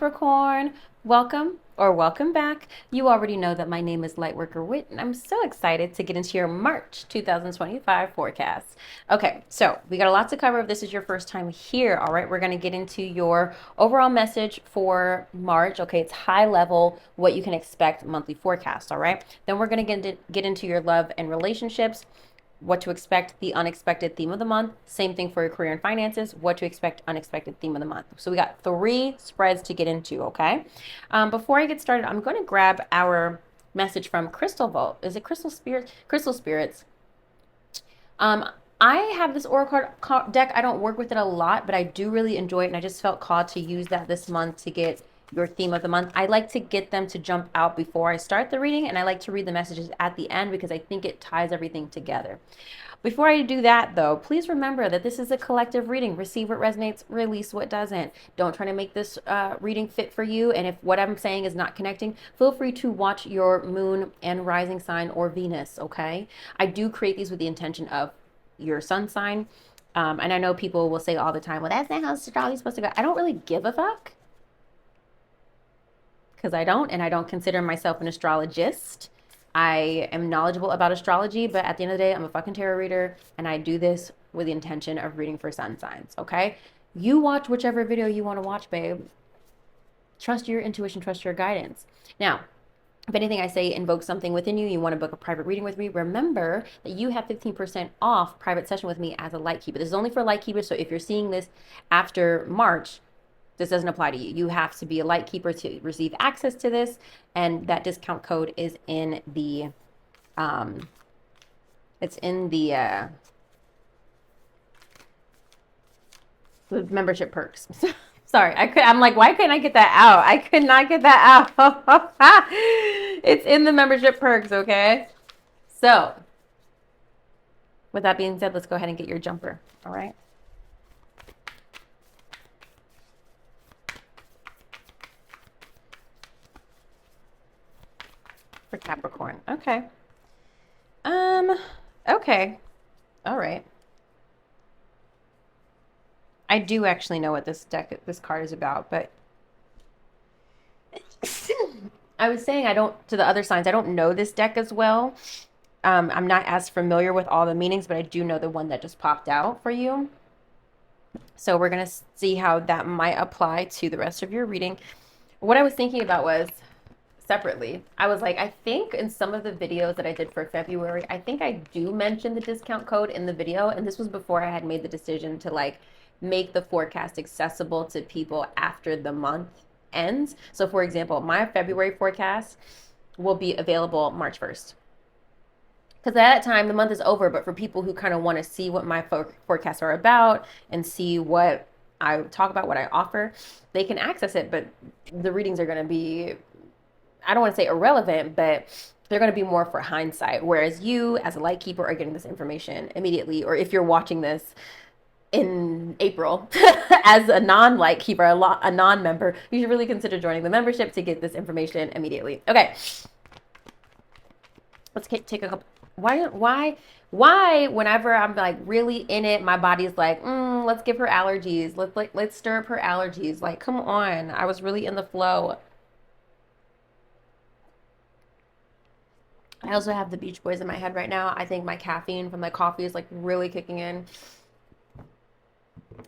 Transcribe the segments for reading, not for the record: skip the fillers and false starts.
Capricorn, welcome or welcome back. You already know that my name is Lightworker Whit, and I'm so excited to get into your March 2025 forecast. Okay, so we got a lot to cover. If this is your first time here, all right, we're going to get into your overall message for March. Okay, it's high level, what you can expect monthly forecast, all right? Then we're going to get into your love and relationships, what to expect, the unexpected theme of the month. Same thing for your career and finances, what to expect, unexpected theme of the month. So we got 3 spreads to get into, okay? Before I get started, I'm going to grab our message from Crystal Vault. Is it Crystal Spirits? Crystal Spirits. I have this oracle deck. I don't work with it a lot, but I do really enjoy it, and I just felt called to use that this month to get your theme of the month. I like to get them to jump out before I start the reading, and I like to read the messages at the end because I think it ties everything together. Before I do that, though, please remember that this is a collective reading. Receive what resonates, release what doesn't. Don't try to make this reading fit for you, and if what I'm saying is not connecting, feel free to watch your moon and rising sign or Venus, okay? I do create these with the intention of your sun sign, and I know people will say all the time, well, that's not how astrology is supposed to go. I don't really give a fuck, because I don't, and I don't consider myself an astrologist. I am knowledgeable about astrology, but at the end of the day, I'm a fucking tarot reader, and I do this with the intention of reading for sun signs, okay? You watch whichever video you want to watch, babe. Trust your intuition, trust your guidance. Now, if anything I say invokes something within you, you want to book a private reading with me, remember that you have 15% off private session with me as a light keeper. This is only for light keepers, so if you're seeing this after March, this doesn't apply to you. You have to be a light keeper to receive access to this, and that discount code is in the membership perks. Sorry, I'm like, why couldn't I get that out? I could not get that out. It's in the membership perks, okay? So, with that being said, let's go ahead and get your jumper, all right? For Capricorn. Okay. Okay. All right. I do actually know what this card is about, but I was saying to the other signs, I don't know this deck as well. I'm not as familiar with all the meanings, but I do know the one that just popped out for you. So we're going to see how that might apply to the rest of your reading. What I was thinking about was, separately, I was like, I think in some of the videos that I did for February, I think I do mention the discount code in the video, and this was before I had made the decision to like make the forecast accessible to people after the month ends. So for example, my February forecast will be available March 1st. Because at that time, the month is over, but for people who kind of want to see what my forecasts are about and see what I talk about, what I offer, they can access it, but the readings are going to be, I don't want to say irrelevant, but they're going to be more for hindsight. Whereas you, as a light keeper, are getting this information immediately. Or if you're watching this in April as a non-light keeper, a non-member, you should really consider joining the membership to get this information immediately. Okay. Let's take a couple. Why whenever I'm like really in it, my body's like, let's give her allergies. Let's stir up her allergies. Like, come on. I was really in the flow. I also have the Beach Boys in my head right now. I think my caffeine from my coffee is like really kicking in.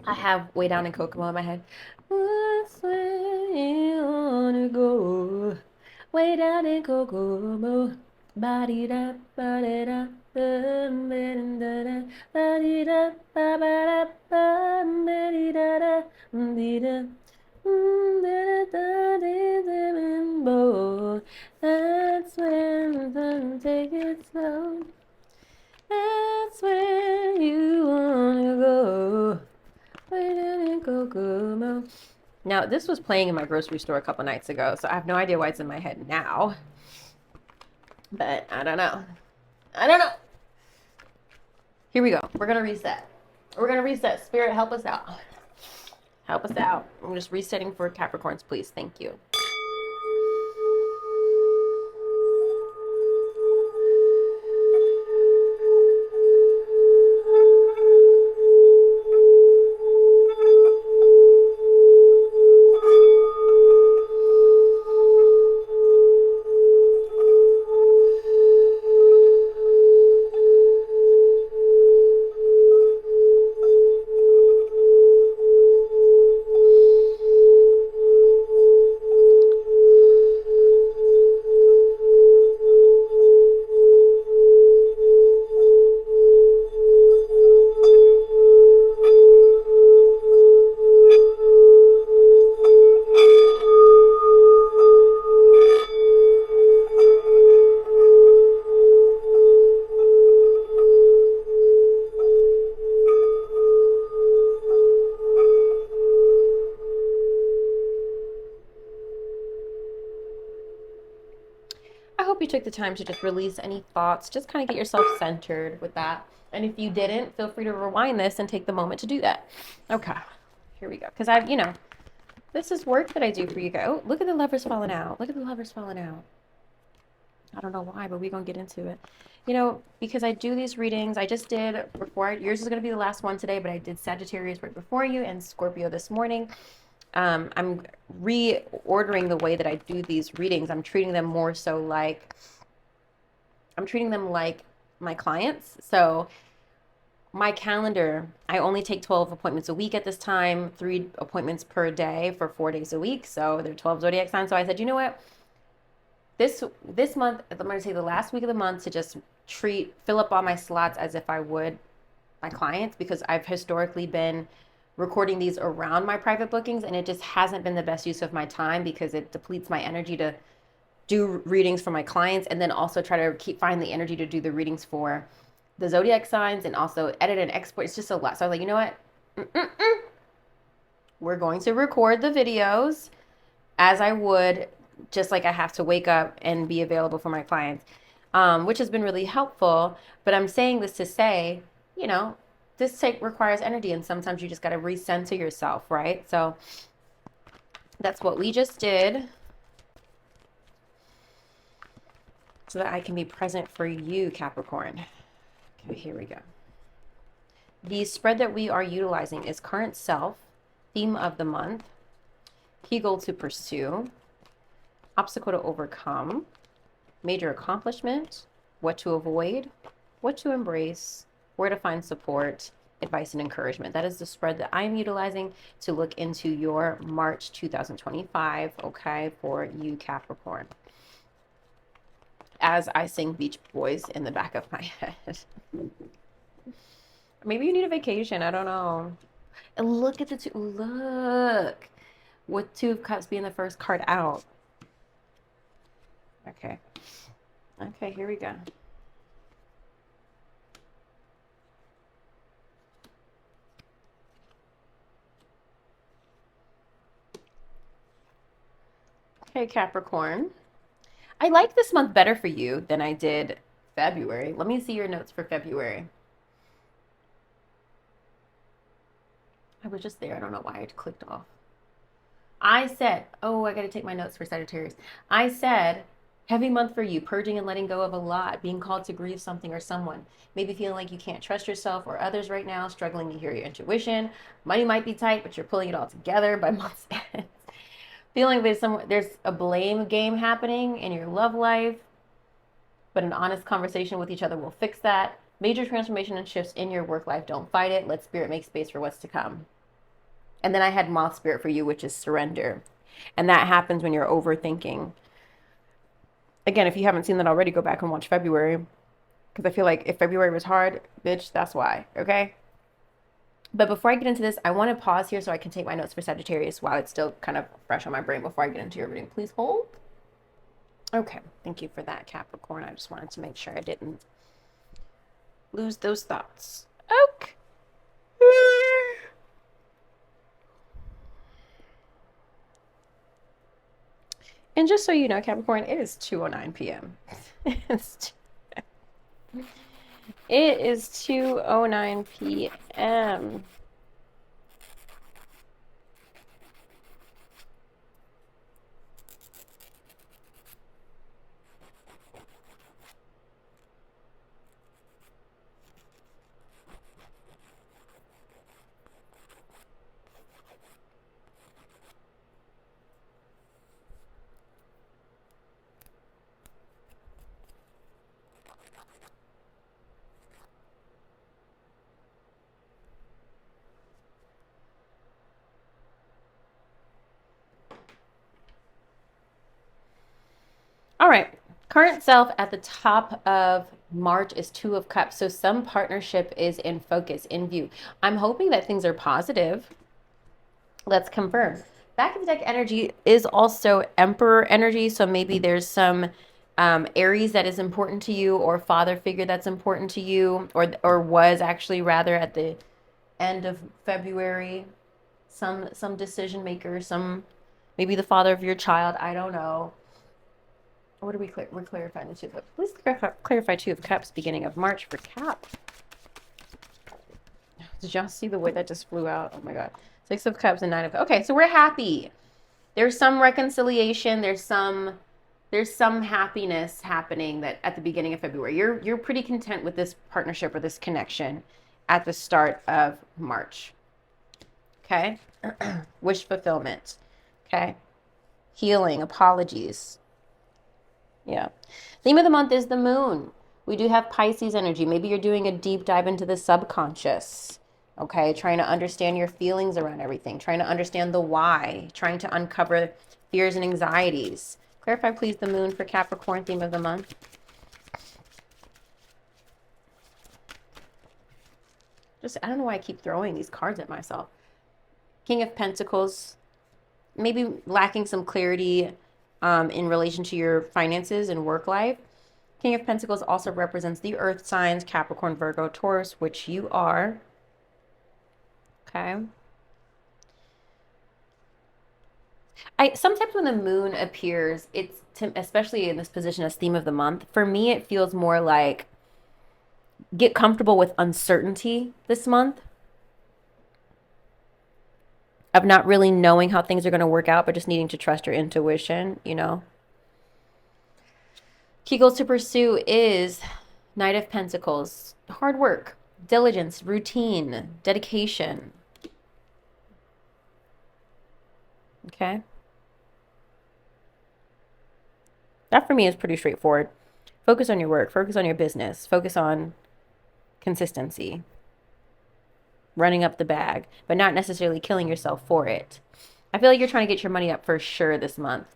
I have Way Down in Kokomo in my head. That's where you wanna go. Way down in Kokomo. Ba-dee-da, ba-dee-da, ba-dee-da, ba-dee-da, ba-ba-da, ba-dee-da-da, ba-dee-da. That's when the take it slow. That's where you wanna go. Now, this was playing in my grocery store a couple nights ago, so I have no idea why it's in my head now. But I don't know. Here we go. We're gonna reset. Spirit, help us out. Help us out. I'm just resetting for Capricorns, please. Thank you. took the time to just release any thoughts, just kind of get yourself centered with that. And if you didn't, feel free to rewind this and take the moment to do that. Okay, here we go. Because this is work that I do for you guys. Oh, look at the lovers falling out. Look at the lovers falling out. I don't know why, but we're going to get into it. You know, because I do these readings, I just did before, yours is going to be the last one today, but I did Sagittarius right before you and Scorpio this morning. I'm reordering the way that I do these readings. I'm treating them more so like, my clients. So my calendar, I only take 12 appointments a week at this time, 3 appointments per day for 4 days a week. So they're 12 zodiac signs. So I said, you know what? This month, I'm going to take the last week of the month to just fill up all my slots as if I would my clients, because I've historically been recording these around my private bookings, and it just hasn't been the best use of my time because it depletes my energy to do readings for my clients and then also try to find the energy to do the readings for the zodiac signs and also edit and export. It's just a lot. So I was like, you know what? We're going to record the videos as I would, just like I have to wake up and be available for my clients, which has been really helpful. But I'm saying this to say, you know, this requires energy, and sometimes you just got to recenter yourself, right? So that's what we just did so that I can be present for you, Capricorn. Okay, here we go. The spread that we are utilizing is current self, theme of the month, key goal to pursue, obstacle to overcome, major accomplishment, what to avoid, what to embrace, where to find support, advice and encouragement. That is the spread that I'm utilizing to look into your March 2025, okay, for you, Capricorn. As I sing Beach Boys in the back of my head. Maybe you need a vacation, I don't know. And look at the two, look, with 2 of Cups being the first card out. Okay. Okay, here we go. Okay, Capricorn. I like this month better for you than I did February. Let me see your notes for February. I was just there. I don't know why it clicked off. I said, oh, I got to take my notes for Sagittarius. I said, heavy month for you, purging and letting go of a lot, being called to grieve something or someone, maybe feeling like you can't trust yourself or others right now, struggling to hear your intuition. Money might be tight, but you're pulling it all together by month's end. Feeling there's a blame game happening in your love life, but an honest conversation with each other will fix that. Major transformation and shifts in your work life. Don't fight it. Let spirit make space for what's to come. And then I had moth spirit for you, which is surrender. And that happens when you're overthinking. Again, if you haven't seen that already, go back and watch February. Because I feel like if February was hard, bitch, that's why. Okay? But before I get into this, I want to pause here so I can take my notes for Sagittarius while it's still kind of fresh on my brain before I get into your reading. Please hold. Okay. Thank you for that, Capricorn. I just wanted to make sure I didn't lose those thoughts. Okay. And just so you know, Capricorn, it is 2:09 p.m. It is 2:09 p.m. All right. Current self at the top of March is 2 of Cups. So some partnership is in focus, in view. I'm hoping that things are positive. Let's confirm. Back of the deck energy is also Emperor energy. So maybe there's some Aries that is important to you, or father figure that's important to you, or was actually rather at the end of February. Some decision maker, maybe the father of your child. I don't know. What do we're clarifying the Two of Cups. Please clarify Two of Cups beginning of March for Cap. Did y'all see the way that just flew out? Oh my God. Six of Cups and Nine of Cups. Okay, so we're happy. There's some reconciliation. There's some happiness happening that at the beginning of February. You're pretty content with this partnership or this connection at the start of March. Okay? Wish fulfillment. Okay? Healing, apologies. Yeah. Theme of the month is the moon. We do have Pisces energy. Maybe you're doing a deep dive into the subconscious. Okay, trying to understand your feelings around everything, trying to understand the why, trying to uncover fears and anxieties. Clarify, please, the moon for Capricorn, theme of the month. I don't know why I keep throwing these cards at myself. King of Pentacles, maybe lacking some clarity in relation to your finances and work life. King of Pentacles also represents the earth signs, Capricorn, Virgo, Taurus, which you are. Okay. Sometimes when the moon appears, especially in this position as theme of the month, for me, it feels more like get comfortable with uncertainty this month, of not really knowing how things are going to work out, but just needing to trust your intuition, you know. Key goals to pursue is Knight of Pentacles, hard work, diligence, routine, dedication. Okay. That for me is pretty straightforward. Focus on your work, focus on your business, focus on consistency, running up the bag, but not necessarily killing yourself for it. I feel like you're trying to get your money up for sure this month.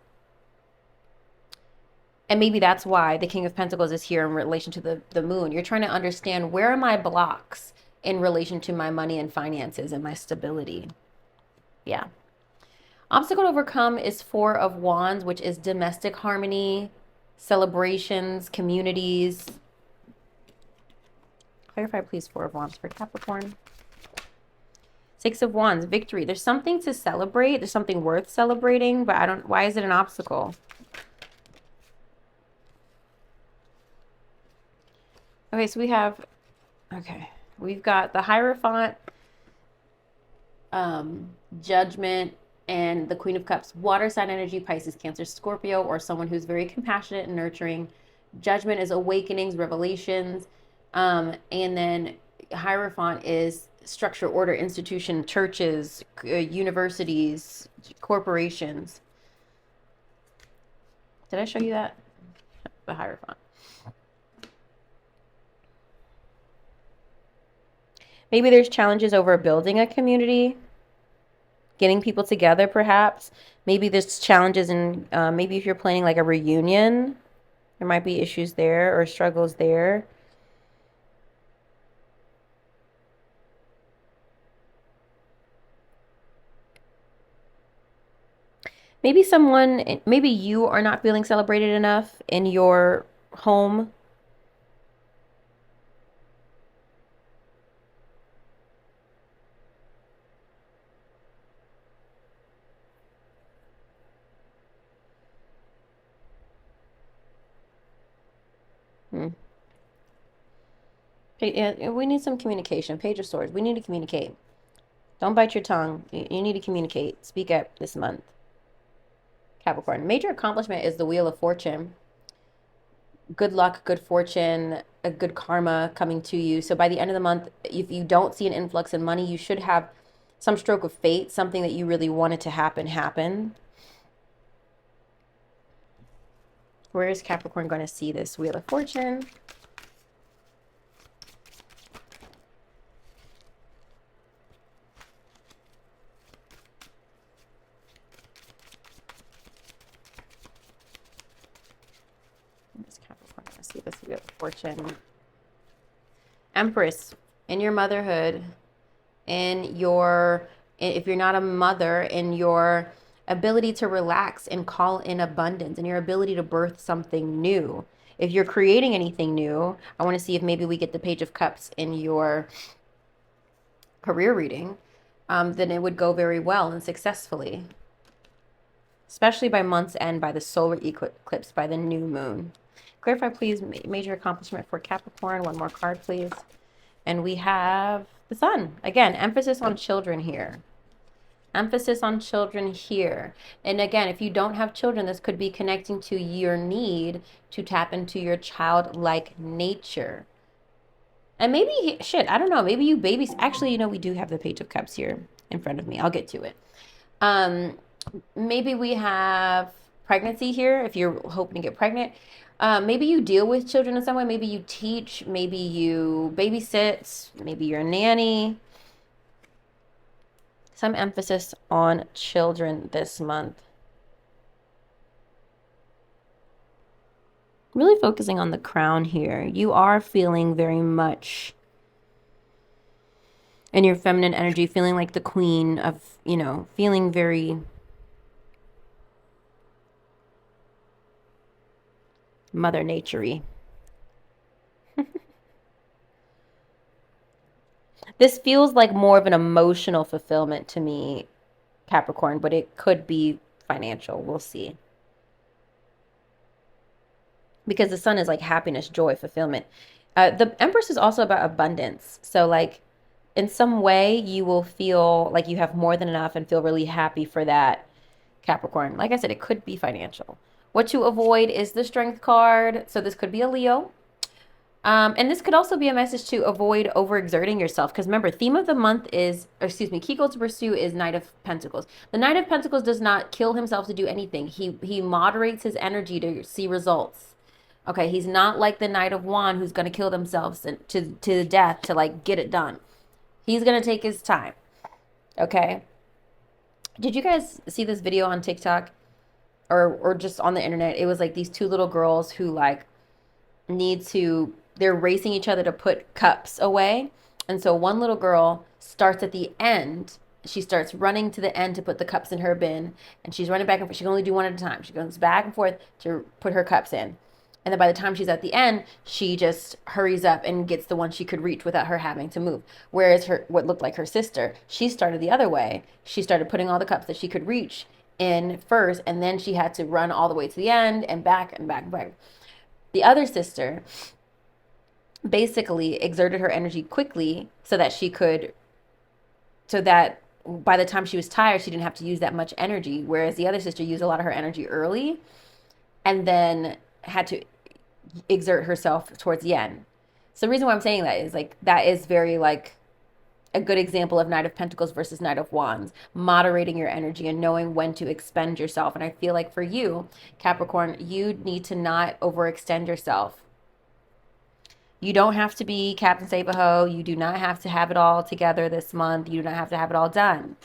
And maybe that's why the King of Pentacles is here in relation to the moon. You're trying to understand, where are my blocks in relation to my money and finances and my stability? Yeah. Obstacle to overcome is Four of Wands, which is domestic harmony, celebrations, communities. Clarify, please, Four of Wands for Capricorn. Six of Wands, victory. There's something to celebrate. There's something worth celebrating, but why is it an obstacle? Okay, so we've got the Hierophant, Judgment, and the Queen of Cups. Water sign energy, Pisces, Cancer, Scorpio, or someone who's very compassionate and nurturing. Judgment is awakenings, revelations. And then Hierophant is structure, order, institution, churches, universities, corporations. Did I show you that? The Hierophant. Maybe there's challenges over building a community, getting people together perhaps. Maybe there's challenges in, maybe if you're planning like a reunion, there might be issues there or struggles there. Maybe you are not feeling celebrated enough in your home. We need some communication. Page of Swords. We need to communicate. Don't bite your tongue. You need to communicate. Speak up this month. Capricorn. Major accomplishment is the Wheel of Fortune. Good luck, good fortune, a good karma coming to you. So by the end of the month, if you don't see an influx in money, you should have some stroke of fate, something that you really wanted to happen. Where is Capricorn going to see this Wheel of Fortune? See this Wheel of Fortune. Empress, in your motherhood, if you're not a mother, in your ability to relax and call in abundance, and your ability to birth something new. If you're creating anything new, I want to see if maybe we get the Page of Cups in your career reading, then it would go very well and successfully. especially by month's end, by the solar eclipse, by the new moon. Clarify, please, major accomplishment for Capricorn. One more card, please. And we have the sun. Again, emphasis on children here. Emphasis on children here. And again, if you don't have children, this could be connecting to your need to tap into your childlike nature. And maybe, shit, I don't know, maybe you babies, actually, you know, we do have the Page of Cups here in front of me. I'll get to it. Maybe we have pregnancy here, if you're hoping to get pregnant. Maybe you deal with children in some way. Maybe you teach, maybe you babysit, maybe you're a nanny. Some emphasis on children this month. Really focusing on the crown here. You are feeling very much in your feminine energy, feeling like the queen of, you know, feeling very Mother Nature-y. This feels like more of an emotional fulfillment to me, Capricorn, but it could be financial. We'll see. Because the sun is like happiness, joy, fulfillment. The Empress is also about abundance. So like in some way you will feel like you have more than enough and feel really happy for that, Capricorn. Like I said, it could be financial. What to avoid is the Strength card. So this could be a Leo. And this could also be a message to avoid overexerting yourself. Because remember, theme of the month is, key goal to pursue is Knight of Pentacles. The Knight of Pentacles does not kill himself to do anything. He moderates his energy to see results. Okay, he's not like the Knight of Wands who's going to kill themselves to death to like get it done. He's going to take his time. Okay. Did you guys see this video on TikTok or just on the internet? It was like these two little girls who like they're racing each other to put cups away. And so one little girl starts at the end. She starts running to the end to put the cups in her bin. And she's running back and forth. She can only do one at a time. She goes back and forth to put her cups in. And then by the time she's at the end, she just hurries up and gets the one she could reach without her having to move. Whereas what looked like her sister, she started the other way. She started putting all the cups that she could reach in first. And then she had to run all the way to the end and back and back and back. The other sister basically exerted her energy quickly so that by the time she was tired, she didn't have to use that much energy. Whereas the other sister used a lot of her energy early and then had to exert herself towards the end. So the reason why I'm saying that is like, that is very like a good example of Knight of Pentacles versus Knight of Wands, moderating your energy and knowing when to expend yourself. And I feel like for you, Capricorn, you need to not overextend yourself. You don't have to be Captain Save-A-Ho. You do not have to have it all together this month. You do not have to have it all done.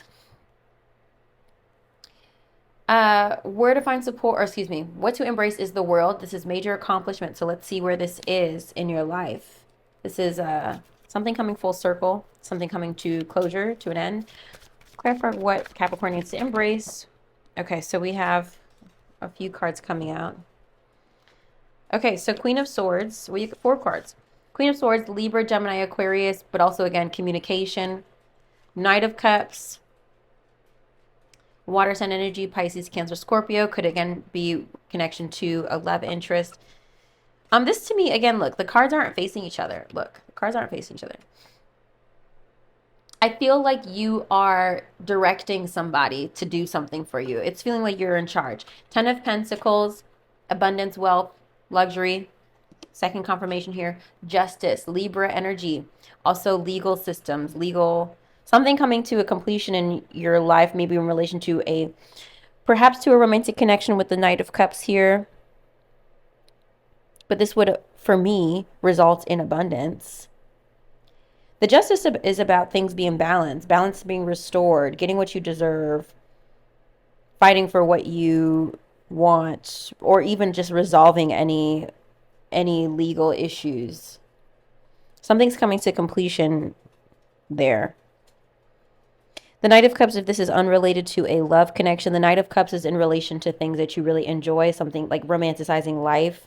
Where to find support, what to embrace is the world. This is major accomplishment. So let's see where this is in your life. This is something coming full circle, something coming to closure, to an end. Clarify what Capricorn needs to embrace. Okay, so we have a few cards coming out. Okay, so Queen of Swords. We get 4 cards. Queen of Swords, Libra, Gemini, Aquarius, but also, again, communication. Knight of Cups. Water sign energy, Pisces, Cancer, Scorpio. Could, again, be connection to a love interest. This, to me, again, look, the cards aren't facing each other. Look, the cards aren't facing each other. I feel like you are directing somebody to do something for you. It's feeling like you're in charge. 10 of Pentacles, abundance, wealth, luxury. Second confirmation here. Justice, Libra energy. Also legal systems, something coming to a completion in your life, maybe in relation to perhaps to a romantic connection with the Knight of Cups here. But this would, for me, result in abundance. The Justice is about things being balanced, balance being restored, getting what you deserve, fighting for what you want, or even just resolving any legal issues. Something's coming to completion there. The Knight of Cups, if this is unrelated to a love connection, the Knight of Cups is in relation to things that you really enjoy, something like romanticizing life.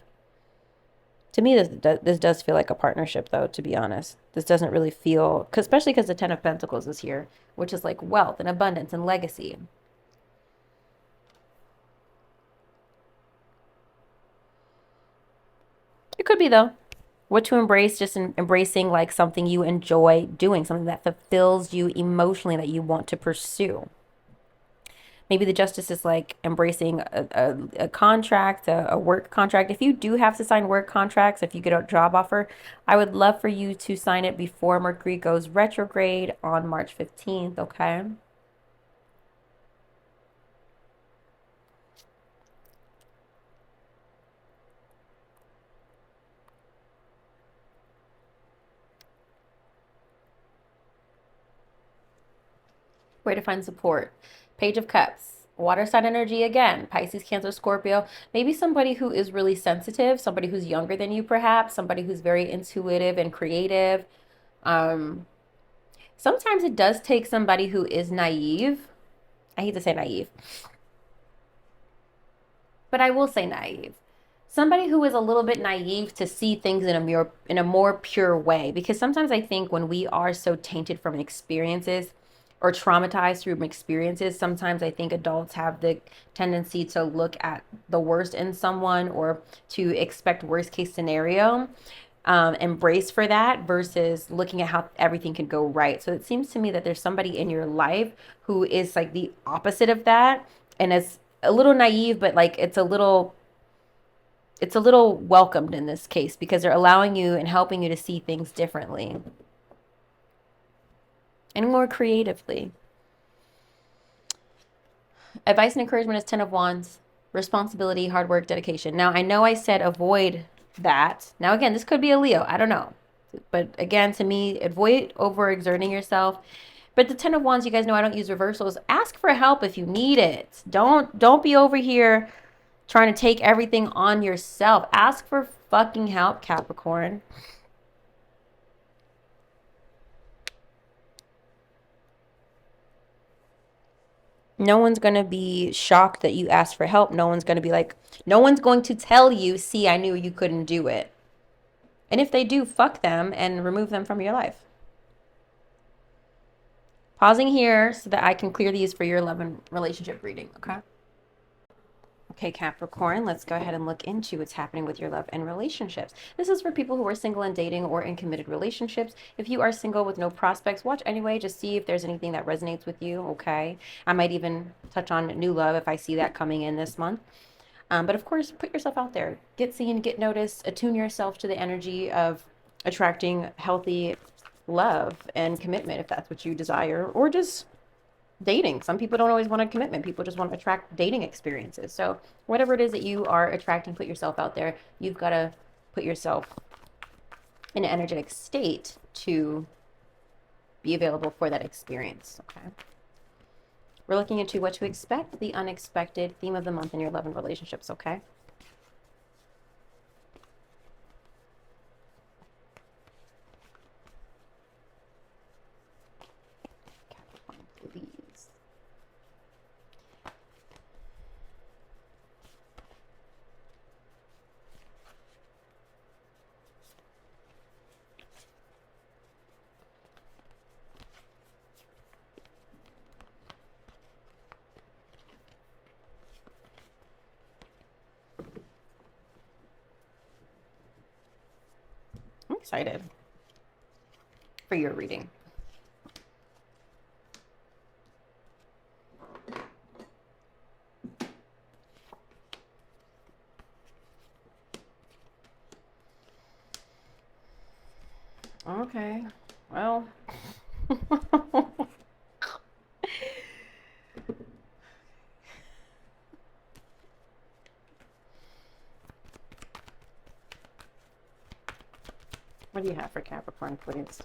To me, this does feel like a partnership, though, to be honest. This doesn't really feel, especially because the 10 of Pentacles is here, which is like wealth and abundance and legacy. could be though. What to embrace, just embracing like something you enjoy doing, something that fulfills you emotionally that you want to pursue. Maybe the justice is like embracing a contract, a work contract. If you do have to sign work contracts, if you get a job offer, I would love for you to sign it before Mercury goes retrograde on March 15th, okay? Where to find support. Page of Cups. Water sign energy again. Pisces, Cancer, Scorpio. Maybe somebody who is really sensitive, somebody who's younger than you perhaps, somebody who's very intuitive and creative. Sometimes it does take somebody who is naive. I hate to say naive, but I will say naive. Somebody who is a little bit naive to see things in a more pure way. Because sometimes I think when we are so tainted from experiences or traumatized through experiences, sometimes I think adults have the tendency to look at the worst in someone or to expect worst case scenario, embrace for that versus looking at how everything can go right. So it seems to me that there's somebody in your life who is like the opposite of that and is a little naive, but like it's a little welcomed in this case because they're allowing you and helping you to see things differently and more creatively. Advice and encouragement is 10 of Wands, responsibility, hard work, dedication. Now, I know I said avoid that. Now, again, this could be a Leo. I don't know. But again, to me, avoid overexerting yourself. But the 10 of Wands, you guys know I don't use reversals. Ask for help if you need it. Don't be over here trying to take everything on yourself. Ask for fucking help, Capricorn. No one's going to be shocked that you asked for help. No one's going to be like, no one's going to tell you, see, I knew you couldn't do it. And if they do, fuck them and remove them from your life. Pausing here so that I can clear these for your love and relationship reading, okay? Okay, Capricorn, let's go ahead and look into what's happening with your love and relationships. This is for people who are single and dating or in committed relationships. If you are single with no prospects, watch anyway. Just see if there's anything that resonates with you, okay? I might even touch on new love if I see that coming in this month. But of course, put yourself out there. Get seen, get noticed, attune yourself to the energy of attracting healthy love and commitment if that's what you desire, or just dating. Some people don't always want a commitment. People just want to attract dating experiences. So whatever it is that you are attracting, put yourself out there. You've got to put yourself in an energetic state to be available for that experience. Okay. We're looking into what to expect, the unexpected theme of the month in your love and relationships. Okay. I'm excited for your reading. Okay, well. What do you have for Capricorn, please?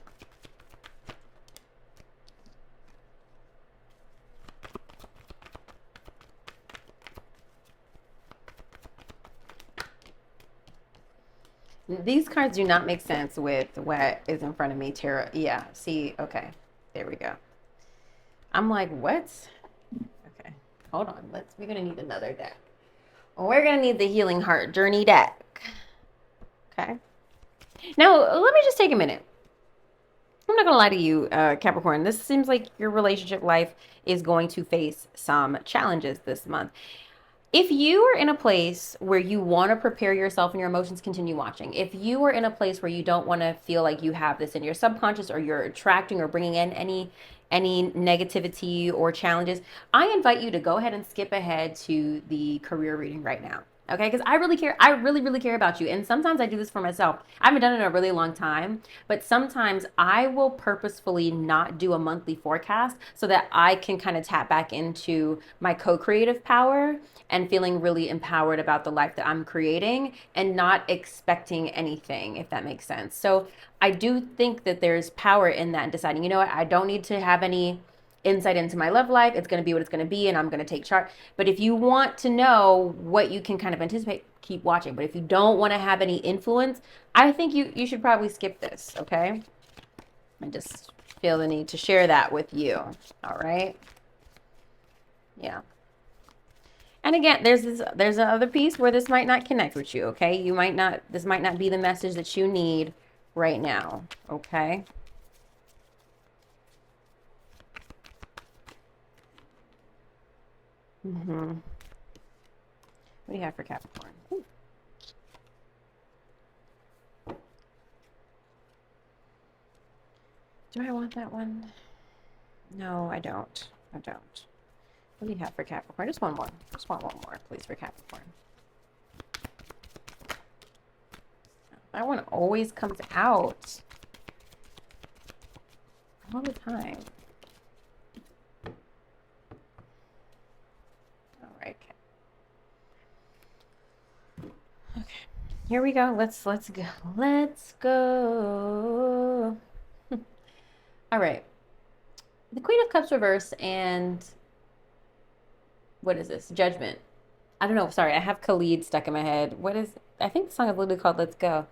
These cards do not make sense with what is in front of me, Tarot. Yeah, see, okay. There we go. I'm like, what? Okay, hold on. We're going to need another deck. We're going to need the Healing Heart Journey deck. Okay. Now, let me just take a minute. I'm not going to lie to you, Capricorn. This seems like your relationship life is going to face some challenges this month. If you are in a place where you want to prepare yourself and your emotions, continue watching. If you are in a place where you don't want to feel like you have this in your subconscious, or you're attracting or bringing in any negativity or challenges, I invite you to go ahead and skip ahead to the career reading right now. Okay, because I really care. I really, really care about you. And sometimes I do this for myself. I haven't done it in a really long time, but sometimes I will purposefully not do a monthly forecast so that I can kind of tap back into my co-creative power and feeling really empowered about the life that I'm creating and not expecting anything, if that makes sense. So I do think that there's power in that, and deciding, you know what, I don't need to have any insight into my love life. It's going to be what it's going to be, and I'm going to take charge. But if you want to know what you can kind of anticipate, keep watching. But if you don't want to have any influence, I think you should probably skip this, okay? I just feel the need to share that with you. All right? Yeah. And again, there's another piece where this might not connect with you, okay? This might not be the message that you need right now, okay? What do you have for Capricorn? Ooh. Do I want that one? No, I don't. I don't. What do you have for Capricorn? Just one more. Just want one more, please, for Capricorn. That one always comes out. All the time. All right. Okay. Here we go. Let's go. Let's go. All right. The Queen of Cups reverse and what is this? Judgment. I don't know. Sorry, I have Khalid stuck in my head. I think the song is literally called Let's Go.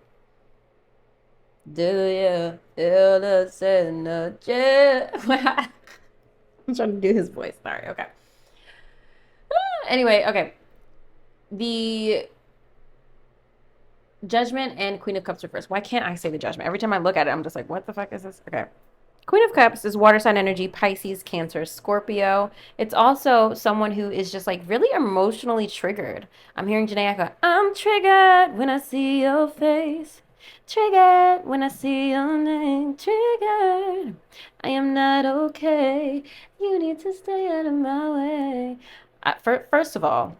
Do you feel the synergy? I'm trying to do his voice. Sorry. Okay. Anyway, okay. The Judgment and Queen of Cups reverse. Why can't I say the Judgment? Every time I look at it, I'm just like, what the fuck is this? Okay. Queen of Cups is water sign energy, Pisces, Cancer, Scorpio. It's also someone who is just like really emotionally triggered. I'm hearing Janae go, I'm triggered when I see your face. Triggered when I see your name. Triggered. I am not okay. You need to stay out of my way. First of all,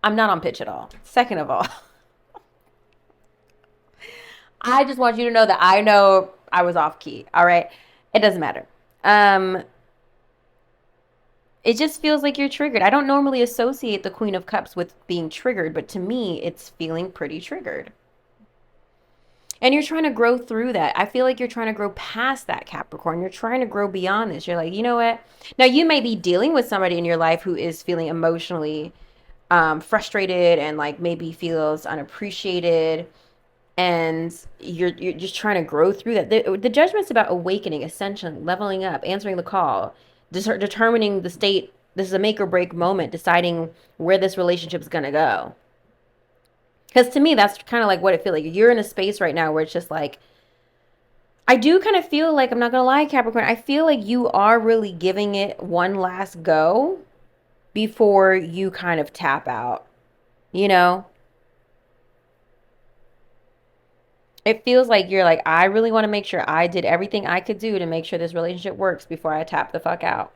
I'm not on pitch at all. Second of all, I just want you to know that I know I was off key. All right. It doesn't matter. It just feels like you're triggered. I don't normally associate the Queen of Cups with being triggered, but to me, it's feeling pretty triggered. And you're trying to grow through that. I feel like you're trying to grow past that, Capricorn. You're trying to grow beyond this. You're like, you know what? Now, you may be dealing with somebody in your life who is feeling emotionally frustrated and like maybe feels unappreciated, and you're just trying to grow through that. The Judgment's about awakening, ascension, leveling up, answering the call, determining the state. This is a make or break moment, deciding where this relationship is going to go. Because to me, that's kind of like what it feels like. You're in a space right now where it's just like, I do kind of feel like, I'm not going to lie, Capricorn, I feel like you are really giving it one last go before you kind of tap out, you know? It feels like you're like, I really want to make sure I did everything I could do to make sure this relationship works before I tap the fuck out.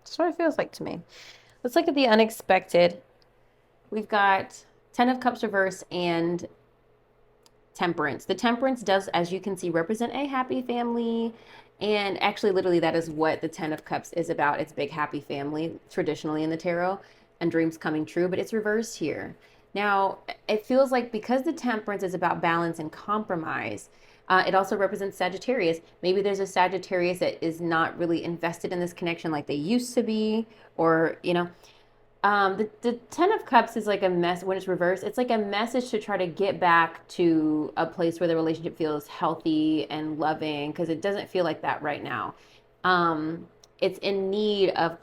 That's what it feels like to me. Let's look at the unexpected. We've got 10 of Cups reverse and Temperance. The Temperance does, as you can see, represent a happy family. And actually, literally, that is what the 10 of Cups is about. It's big, happy family, traditionally in the tarot, and dreams coming true, but it's reversed here. Now, it feels like because the Temperance is about balance and compromise, it also represents Sagittarius. Maybe there's a Sagittarius that is not really invested in this connection like they used to be, or, you know, the Ten of Cups is like a mess when it's reversed. It's like a message to try to get back to a place where the relationship feels healthy and loving, because it doesn't feel like that right now. It's in need of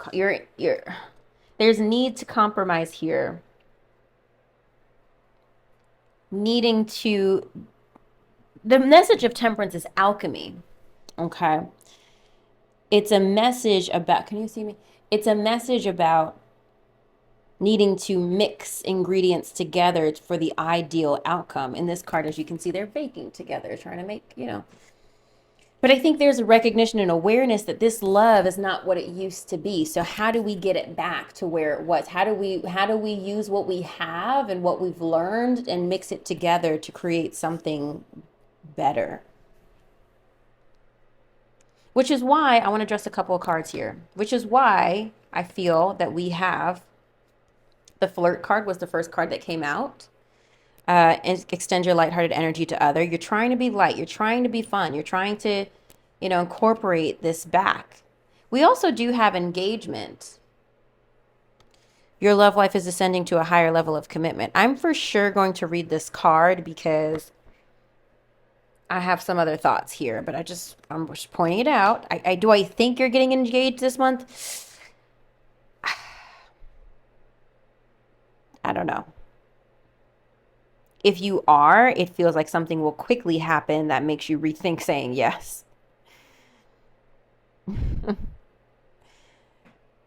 there's need to compromise here. The message of Temperance is alchemy. Okay. It's a message about, can you see me? It's a message about needing to mix ingredients together for the ideal outcome. In this card, as you can see, they're baking together, trying to make, But I think there's a recognition and awareness that this love is not what it used to be. So how do we get it back to where it was? How do we use what we have and what we've learned and mix it together to create something better? Which is why I want to address a couple of cards here. Which is why I feel that we have the flirt card was the first card that came out. And extend your lighthearted energy to other. You're trying to be light. You're trying to be fun. You're trying to, incorporate this back. We also do have engagement. Your love life is ascending to a higher level of commitment. I'm for sure going to read this card because I have some other thoughts here, but I'm just pointing it out. Do I think you're getting engaged this month? I don't know. If you are, it feels like something will quickly happen that makes you rethink saying yes.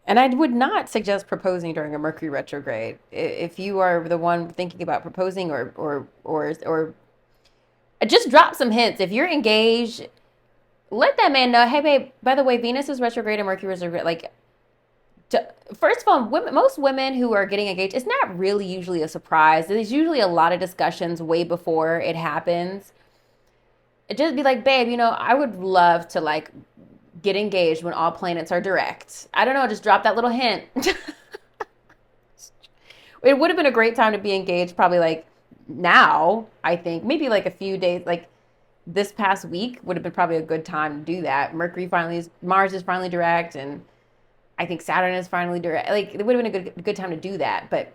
And I would not suggest proposing during a Mercury retrograde. If you are the one thinking about proposing or just drop some hints. If you're engaged, let that man know, hey babe, by the way, Venus is retrograde and Mercury is retrograde. Like, first of all, most women who are getting engaged, it's not really usually a surprise. There's usually a lot of discussions way before it happens. It just be like, babe, I would love to like get engaged when all planets are direct. I don't know, just drop that little hint. It would have been a great time to be engaged, probably like now, I think. Maybe like a few days, like this past week would have been probably a good time to do that. Mars is finally direct, and I think Saturn is finally direct. Like, it would have been a good time to do that. But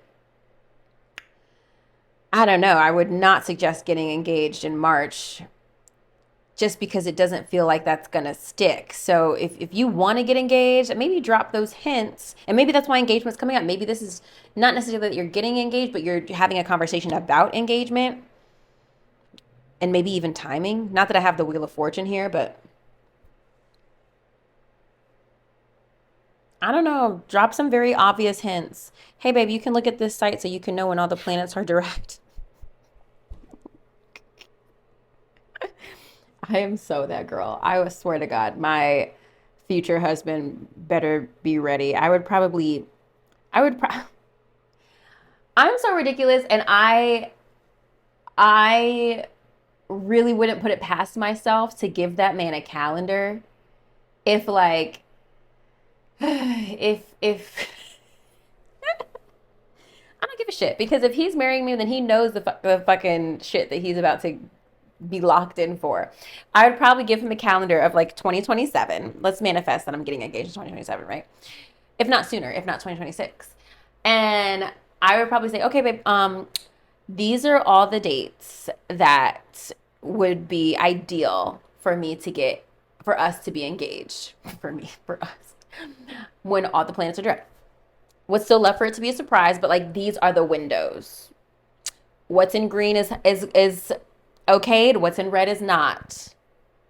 I don't know. I would not suggest getting engaged in March just because it doesn't feel like that's going to stick. So if you want to get engaged, maybe drop those hints. And maybe that's why engagement's coming up. Maybe this is not necessarily that you're getting engaged, but you're having a conversation about engagement. And maybe even timing. Not that I have the Wheel of Fortune here, but I don't know, drop some very obvious hints. Hey, babe, you can look at this site so you can know when all the planets are direct. I am so that girl. I swear to God, my future husband better be ready. I'm so ridiculous, and I really wouldn't put it past myself to give that man a calendar if like if I don't give a shit, because if he's marrying me, then he knows the fucking shit that he's about to be locked in for. I would probably give him a calendar of like 2027. Let's manifest that I'm getting engaged in 2027, right? If not sooner, if not 2026. And I would probably say, okay, babe, these are all the dates that would be ideal for us to be engaged. For us. When all the planets are direct. What's still left for it to be a surprise, but like these are the windows. What's in green is okayed. What's in red is not.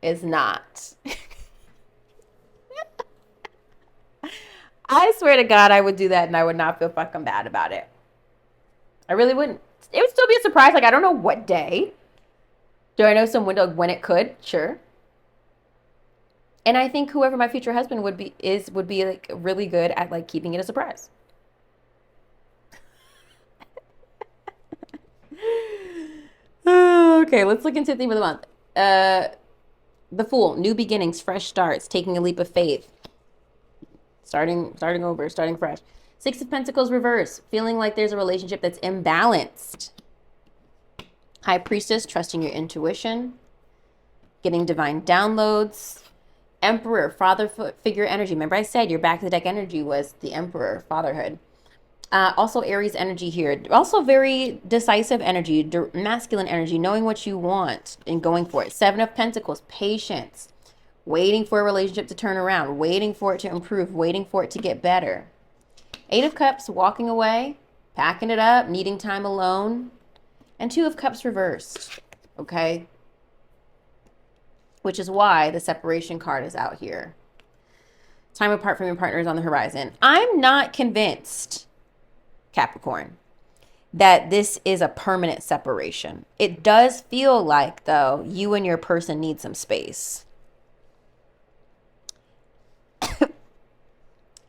Is not. I swear to God, I would do that and I would not feel fucking bad about it. I really wouldn't. It would still be a surprise. Like, I don't know what day. Do I know some window when it could? Sure. And I think whoever my future husband would be like really good at like keeping it a surprise. Okay, let's look into the theme of the month. The Fool, new beginnings, fresh starts, taking a leap of faith. Starting over, starting fresh. Six of Pentacles reverse, feeling like there's a relationship that's imbalanced. High Priestess, trusting your intuition. Getting divine downloads. Emperor, father figure energy. Remember I said your back of the deck energy was the Emperor, fatherhood. Also Aries energy here. Also very decisive energy, masculine energy, knowing what you want and going for it. Seven of Pentacles, patience. Waiting for a relationship to turn around. Waiting for it to improve. Waiting for it to get better. Eight of Cups, walking away. Packing it up. Needing time alone. And Two of Cups reversed. Okay. which is why the separation card is out here. Time apart from your partner is on the horizon. I'm not convinced, Capricorn, that this is a permanent separation. It does feel like, though, you and your person need some space.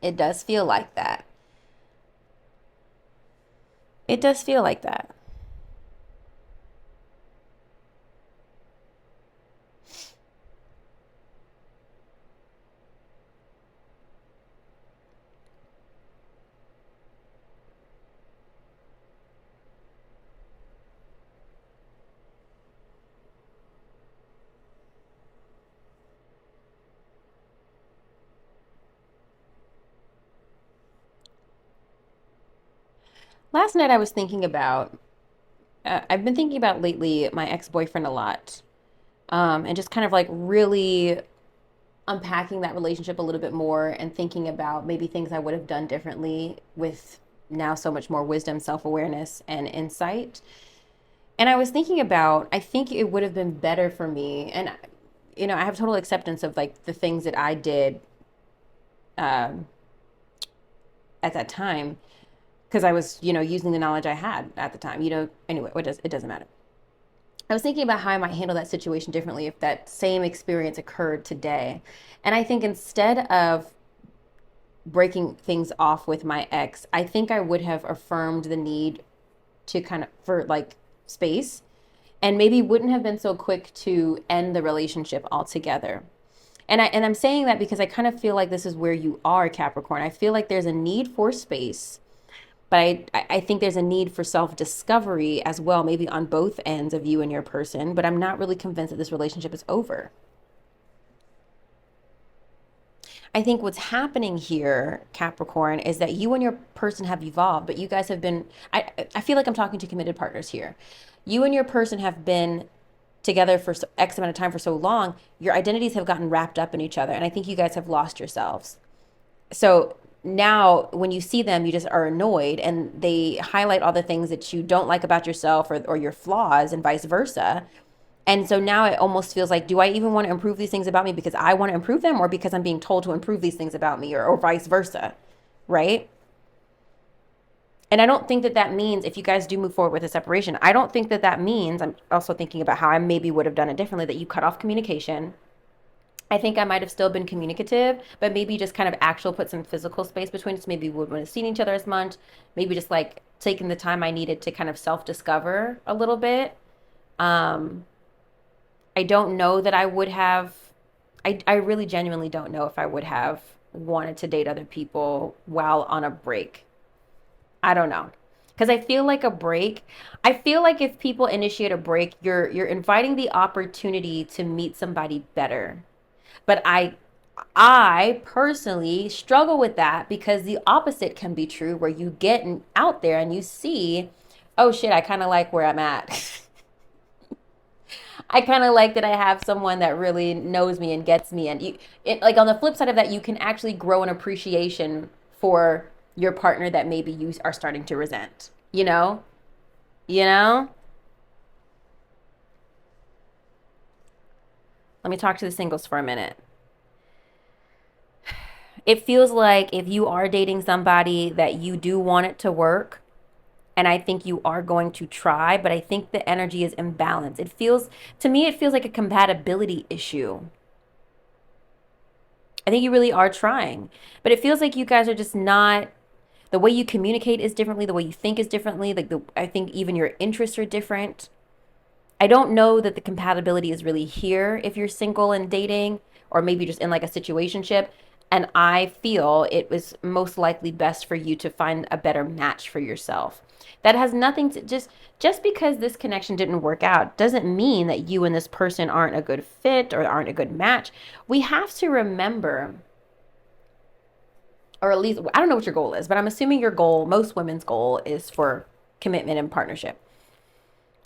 It does feel like that. It does feel like that. Last night I was thinking about, I've been thinking about lately my ex-boyfriend a lot. And just kind of like really unpacking that relationship a little bit more and thinking about maybe things I would have done differently with now so much more wisdom, self-awareness, and insight. And I was thinking about, I think it would have been better for me. And, I have total acceptance of like the things that I did um, at that time because I was, using the knowledge I had at the time, anyway, it doesn't matter. I was thinking about how I might handle that situation differently if that same experience occurred today. And I think instead of breaking things off with my ex, I think I would have affirmed the need to kind of for like space and maybe wouldn't have been so quick to end the relationship altogether. And I'm saying that because I kind of feel like this is where you are, Capricorn. I feel like there's a need for space, but I think there's a need for self-discovery as well, maybe on both ends of you and your person, but I'm not really convinced that this relationship is over. I think what's happening here, Capricorn, is that you and your person have evolved, but you guys have been, I feel like I'm talking to committed partners here. You and your person have been together for X amount of time for so long, your identities have gotten wrapped up in each other. And I think you guys have lost yourselves. So now when you see them, you just are annoyed and they highlight all the things that you don't like about yourself or your flaws and vice versa. And so now it almost feels like, do I even want to improve these things about me because I want to improve them or because I'm being told to improve these things about me or vice versa, right? And I don't think that that means if you guys do move forward with a separation, I don't think that that means, I'm also thinking about how I maybe would have done it differently, that you cut off communication. I think I might have still been communicative, but maybe just kind of actual put some physical space between us. Maybe we wouldn't have seen each other as much. Maybe just like taking the time I needed to kind of self-discover a little bit. Um, I don't know that I would have, I really genuinely don't know if I would have wanted to date other people while on a break. I don't know. Because I feel like a break, I feel like if people initiate a break, you're inviting the opportunity to meet somebody better. But I personally struggle with that because the opposite can be true where you get out there and you see, oh shit, I kind of like where I'm at. I kind of like that I have someone that really knows me and gets me. And like on the flip side of that, you can actually grow an appreciation for your partner that maybe you are starting to resent. You know? You know? Let me talk to the singles for a minute. It feels like if you are dating somebody that you do want it to work, and I think you are going to try, but I think the energy is imbalanced. To me, it feels like a compatibility issue. I think you really are trying, but it feels like you guys are just not, the way you communicate is differently, the way you think is differently. I think even your interests are different. I don't know that the compatibility is really here if you're single and dating, or maybe just in like a situationship. And I feel it was most likely best for you to find a better match for yourself. That has nothing to just because this connection didn't work out doesn't mean that you and this person aren't a good fit or aren't a good match. We have to remember, or at least I don't know what your goal is, but I'm assuming your goal, most women's goal, is for commitment and partnership.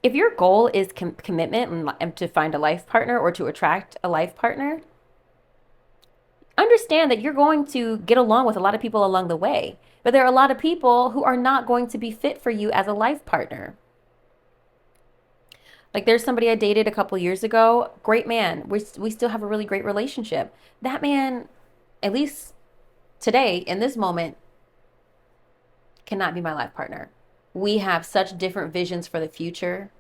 If your goal is commitment and to find a life partner or to attract a life partner, understand that you're going to get along with a lot of people along the way. But there are a lot of people who are not going to be fit for you as a life partner. Like there's somebody I dated a couple years ago, great man. We still have a really great relationship. That man, at least today in this moment, cannot be my life partner. We have such different visions for the future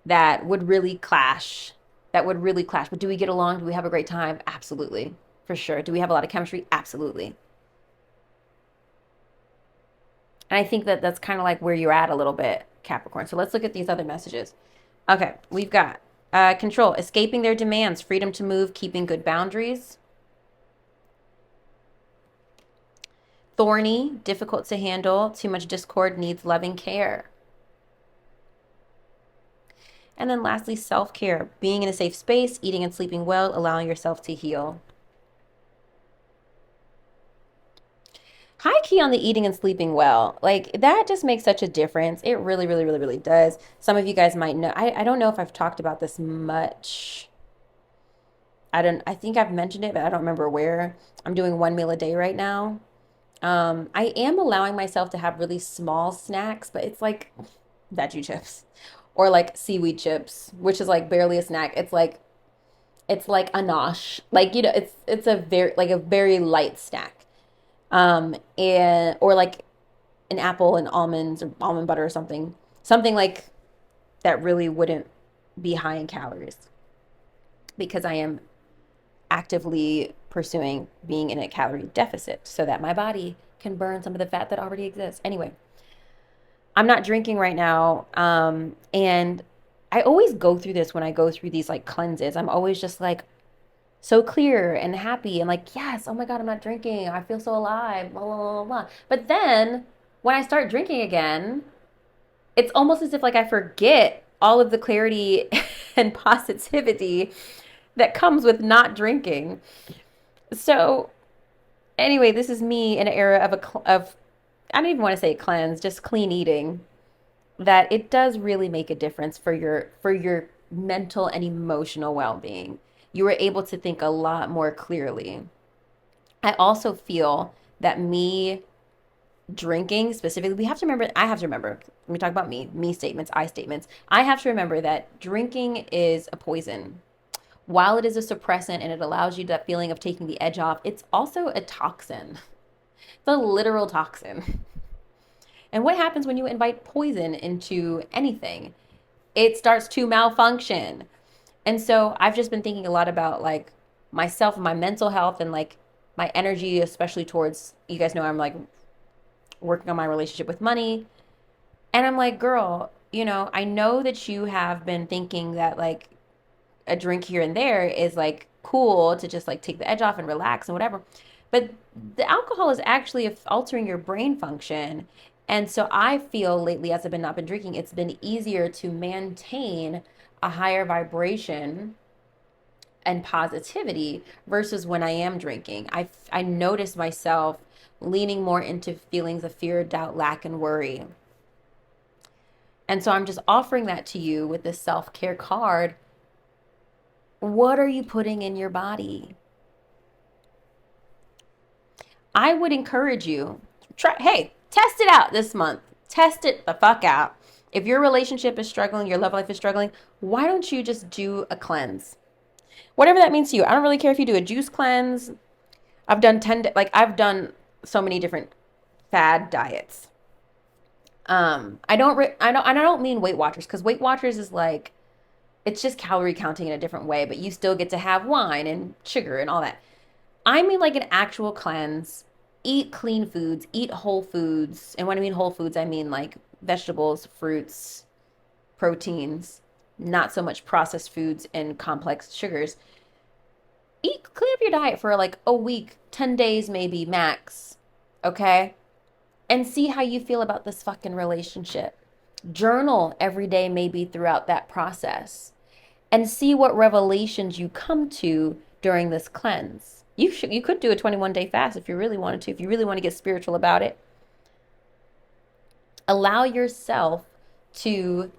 that would really clash. That would really clash. But do we get along? Do we have a great time? Absolutely. For sure. Do we have a lot of chemistry? Absolutely. And I think that that's kind of like where you're at a little bit, Capricorn. So let's look at these other messages. Okay, we've got control, escaping their demands, freedom to move, keeping good boundaries. Thorny, difficult to handle, too much discord, needs loving care. And then lastly, self-care, being in a safe space, eating and sleeping well, allowing yourself to heal. High key on the eating and sleeping well. Like that just makes such a difference. It really, really, really, really does. Some of you guys might know. I don't know if I've talked about this much. I think I've mentioned it, but I don't remember where. I'm doing 1 meal a day right now. I am allowing myself to have really small snacks, but it's like veggie chips or like seaweed chips, which is like barely a snack. It's like a nosh. Like, it's a very light snack. And or like an apple and almonds or almond butter or something. Something like that really wouldn't be high in calories because I am actively pursuing being in a calorie deficit so that my body can burn some of the fat that already exists. Anyway, I'm not drinking right now. And I always go through this when I go through these like cleanses. I'm always just like so clear and happy and like, yes, oh my God, I'm not drinking. I feel so alive, blah, blah, blah, blah. But then when I start drinking again, it's almost as if like I forget all of the clarity and positivity that comes with not drinking. So anyway, this is me in an era of I don't even want to say cleanse, just clean eating. That it does really make a difference for your mental and emotional well-being. You were able to think a lot more clearly. I also feel that me drinking specifically, I have to remember, let me talk about me statements, I statements. I have to remember that drinking is a poison. While it is a suppressant and it allows you that feeling of taking the edge off, it's also a toxin. It's a literal toxin. And what happens when you invite poison into anything? It starts to malfunction. And so I've just been thinking a lot about like myself and my mental health and like my energy, especially towards, you guys know, I'm like working on my relationship with money. And I'm like, girl, I know that you have been thinking that like a drink here and there is like cool to just like take the edge off and relax and whatever. But the alcohol is actually altering your brain function. And so I feel lately, as I've been not been drinking, it's been easier to maintain a higher vibration and positivity versus when I am drinking. I notice myself leaning more into feelings of fear, doubt, lack, and worry. And so I'm just offering that to you with this self-care card. What are you putting in your body? I would encourage you, hey, test it out this month. Test it the fuck out. If your relationship is struggling, your love life is struggling, why don't you just do a cleanse? Whatever that means to you. I don't really care if you do a juice cleanse. I've done I've done so many different fad diets. I don't mean Weight Watchers, because Weight Watchers is like, it's just calorie counting in a different way, but you still get to have wine and sugar and all that. I mean like an actual cleanse. Eat clean foods, eat whole foods. And when I mean whole foods, I mean like vegetables, fruits, proteins, not so much processed foods and complex sugars. Clean up your diet for like a week, 10 days maybe max. Okay? And see how you feel about this fucking relationship. Journal every day, maybe throughout that process, and see what revelations you come to during this cleanse. You could do a 21-day fast if you really wanted to, if you really want to get spiritual about it. Allow yourself to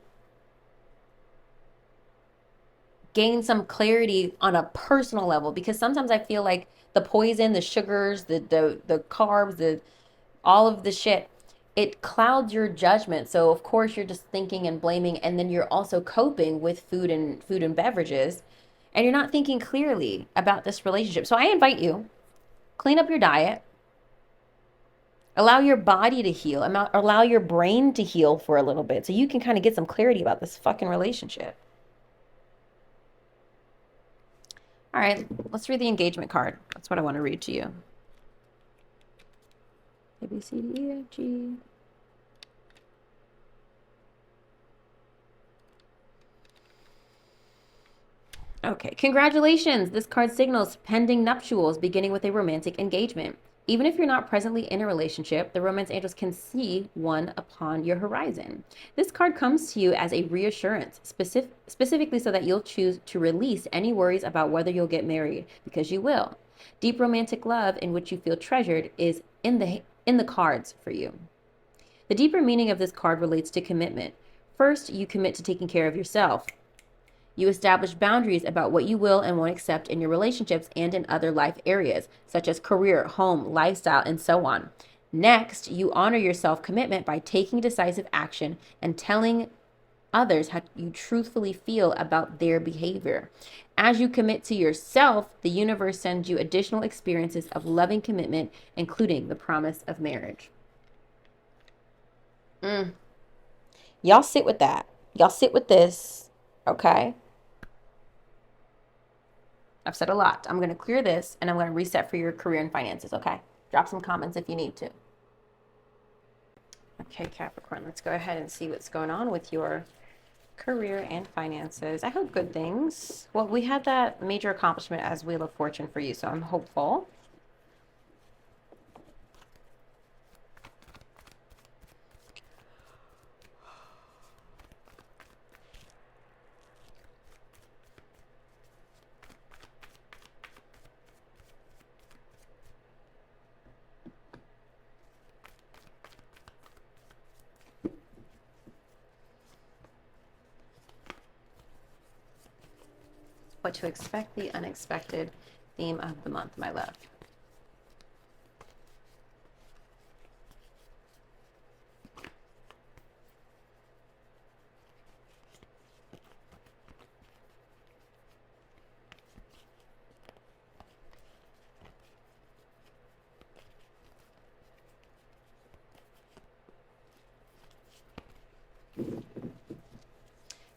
gain some clarity on a personal level, because sometimes I feel like the poison, the sugars, the carbs, all of the shit, it clouds your judgment. So of course you're just thinking and blaming, and then you're also coping with food and beverages, and you're not thinking clearly about this relationship. So I invite you, clean up your diet, allow your body to heal, allow your brain to heal for a little bit so you can kind of get some clarity about this fucking relationship. All right, let's read the engagement card. That's what I want to read to you. A, B, C, D, E, F, G. Okay, congratulations. This card signals pending nuptials beginning with a romantic engagement. Even if you're not presently in a relationship, the romance angels can see one upon your horizon. This card comes to you as a reassurance, specifically so that you'll choose to release any worries about whether you'll get married, because you will. Deep romantic love in which you feel treasured is in the cards for you. The deeper meaning of this card relates to commitment. First, you commit to taking care of yourself. You establish boundaries about what you will and won't accept in your relationships and in other life areas, such as career, home, lifestyle, and so on. Next, you honor your self-commitment by taking decisive action and telling others how you truthfully feel about their behavior. As you commit to yourself, the universe sends you additional experiences of loving commitment, including the promise of marriage. Y'all sit with that. Y'all sit with this, okay? I've said a lot. I'm going to clear this and I'm going to reset for your career and finances, okay? Drop some comments if you need to. Okay, Capricorn, let's go ahead and see what's going on with your career and finances. I hope good things. Well, we had that major accomplishment as Wheel of Fortune for you, so I'm hopeful. What to expect, the unexpected theme of the month, my love.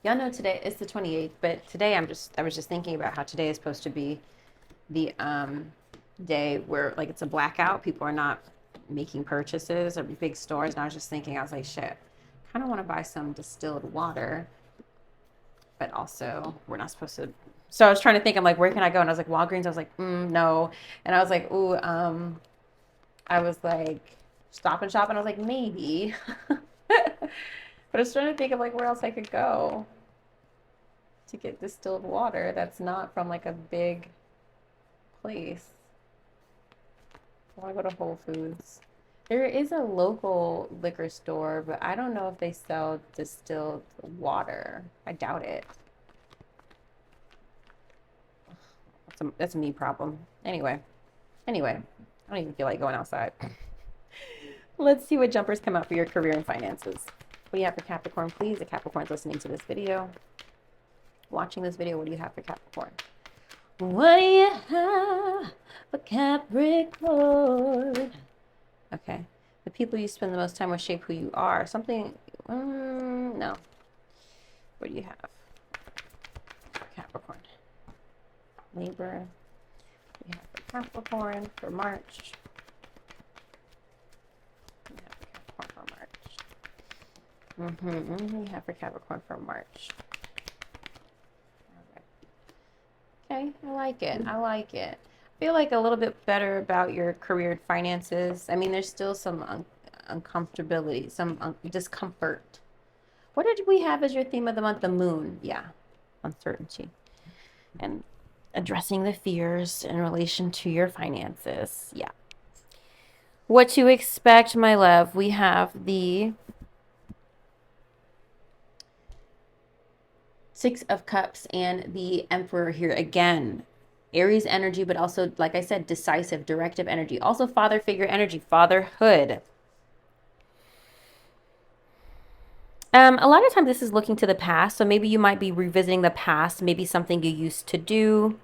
Y'all know today is the 28th, but today I was just thinking about how today is supposed to be the day where like it's a blackout. People are not making purchases or big stores. And I was just thinking, I was like, shit, kind of want to buy some distilled water, but also we're not supposed to. So I was trying to think, I'm like, where can I go? And I was like, Walgreens. I was like, no. And I was like, ooh, I was like, Stop and Shop. And I was like, maybe. But I was trying to think of like where else I could go to get distilled water that's not from like a big place. I want to go to Whole Foods. There is a local liquor store, but I don't know if they sell distilled water. I doubt it. That's a me problem. Anyway, I don't even feel like going outside. Let's see what jumpers come out for your career and finances. What do you have for Capricorn, please? The Capricorn's listening to this video, watching this video. What do you have for Capricorn? What do you have for Capricorn? Okay. The people you spend the most time with shape who you are. Something, no. What do you have for Capricorn? Libra. What do you have for Capricorn for March? What do you have for Capricorn for March? Okay, I like it. I like it. I feel like a little bit better about your career and finances. I mean, there's still some uncomfortability, some discomfort. What did we have as your theme of the month? The moon. Yeah, uncertainty. And addressing the fears in relation to your finances. Yeah. What to expect, my love. We have the Six of Cups and the Emperor here again. Aries energy, but also, like I said, decisive, directive energy. Also father figure energy, fatherhood. A lot of times this is looking to the past. So maybe you might be revisiting the past, maybe something you used to do,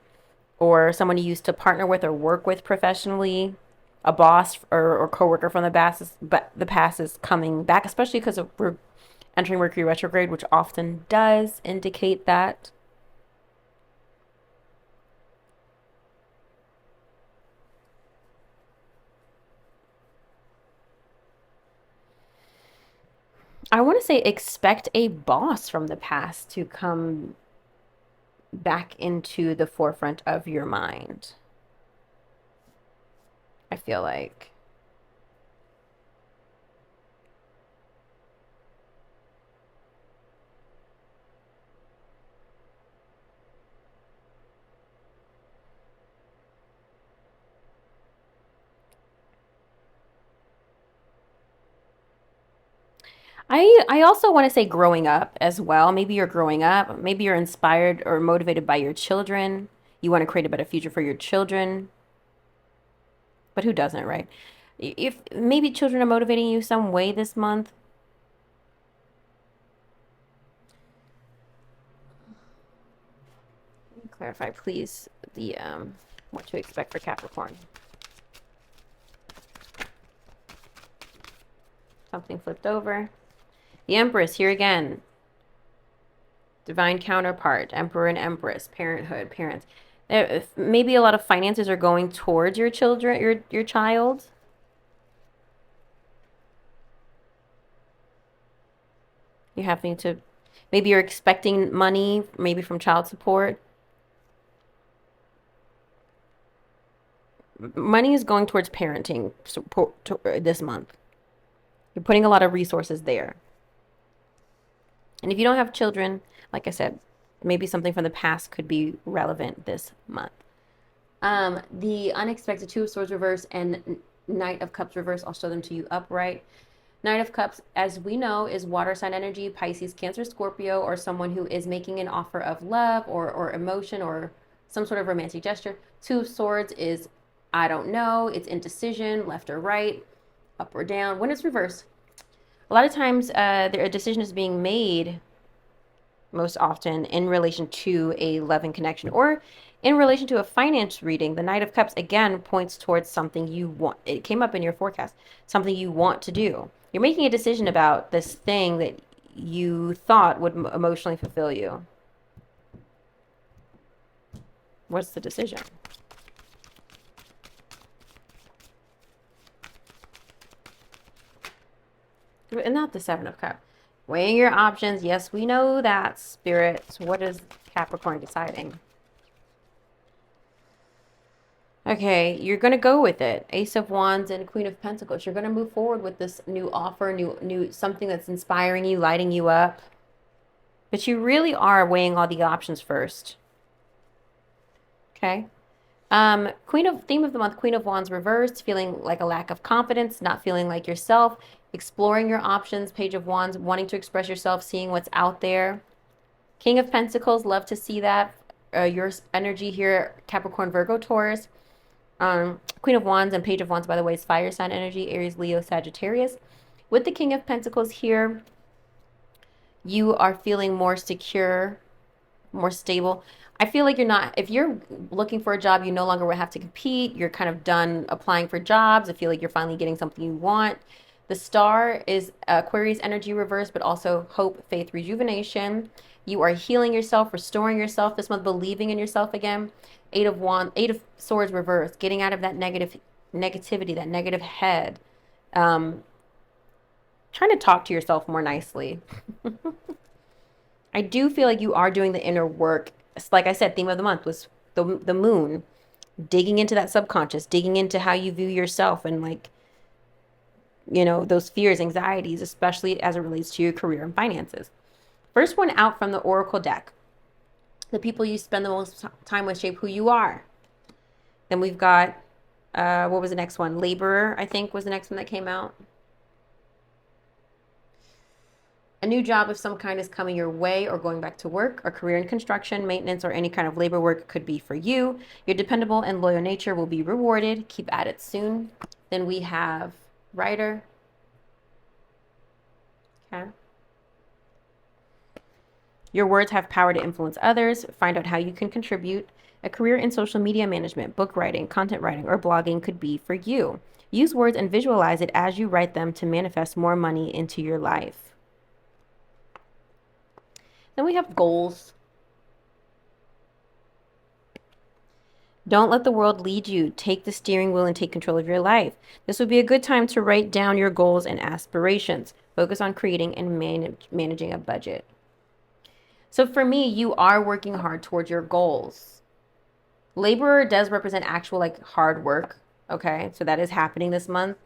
or someone you used to partner with or work with professionally. A boss or coworker from the past is coming back, especially because we're entering Mercury retrograde, which often does indicate that. I want to say expect a boss from the past to come back into the forefront of your mind. I feel like. I also want to say growing up as well. Maybe you're growing up. Maybe you're inspired or motivated by your children. You want to create a better future for your children. But who doesn't, right? If maybe children are motivating you some way this month. Clarify, please, the what to expect for Capricorn. Something flipped over. The Empress here again. Divine counterpart, Emperor and Empress, parenthood, parents. Maybe a lot of finances are going towards your children, your child. You're having to, maybe you're expecting money, maybe from child support. Money is going towards parenting support this month. You're putting a lot of resources there. And if you don't have children, like I said, maybe something from the past could be relevant this month. The unexpected Two of Swords reverse and Knight of Cups reverse, I'll show them to you upright. Knight of Cups, as we know, is water sign energy, Pisces, Cancer, Scorpio, or someone who is making an offer of love or emotion or some sort of romantic gesture. Two of Swords is, I don't know, it's indecision, left or right, up or down. When it's reversed, a lot of times a decision is being made most often in relation to a loving connection or in relation to a finance reading. The Knight of Cups, again, points towards something you want. It came up in your forecast, something you want to do. You're making a decision about this thing that you thought would emotionally fulfill you. What's the decision? And not the Seven of Cups. Weighing your options. Yes, we know that, Spirit. What is Capricorn deciding? Okay, you're going to go with it. Ace of Wands and Queen of Pentacles. You're going to move forward with this new offer, new something that's inspiring you, lighting you up. But you really are weighing all the options first. Okay? Theme of the month, Queen of Wands reversed, feeling like a lack of confidence, not feeling like yourself, exploring your options, Page of Wands, wanting to express yourself, seeing what's out there. King of Pentacles, love to see that. Your energy here, Capricorn, Virgo, Taurus. Queen of Wands and Page of Wands, by the way, is fire sign energy, Aries, Leo, Sagittarius. With the King of Pentacles here, you are feeling more secure, more stable. I feel like if you're looking for a job, you no longer will have to compete. You're kind of done applying for jobs. I feel like you're finally getting something you want. The Star is Aquarius energy reverse, but also hope, faith, rejuvenation. You are healing yourself, restoring yourself this month, believing in yourself again. Eight of Swords reverse, getting out of that negativity, that negative head. Trying to talk to yourself more nicely. I do feel like you are doing the inner work. Like I said, theme of the month was the moon. Digging into that subconscious, digging into how you view yourself and those fears, anxieties, especially as it relates to your career and finances. First one out from the Oracle deck. The people you spend the most time with shape who you are. Then we've got, what was the next one? Laborer, I think, was the next one that came out. A new job of some kind is coming your way, or going back to work. A career in construction, maintenance, or any kind of labor work could be for you. Your dependable and loyal nature will be rewarded. Keep at it soon. Then we have Writer. Okay. Your words have power to influence others. Find out how you can contribute. A career in social media management, book writing, content writing, or blogging could be for you. Use words and visualize it as you write them to manifest more money into your life. Then we have goals. Don't let the world lead you. Take the steering wheel and take control of your life. This would be a good time to write down your goals and aspirations. Focus on creating and managing a budget. So for me, you are working hard towards your goals. Laborer does represent actual like hard work. Okay, so that is happening this month.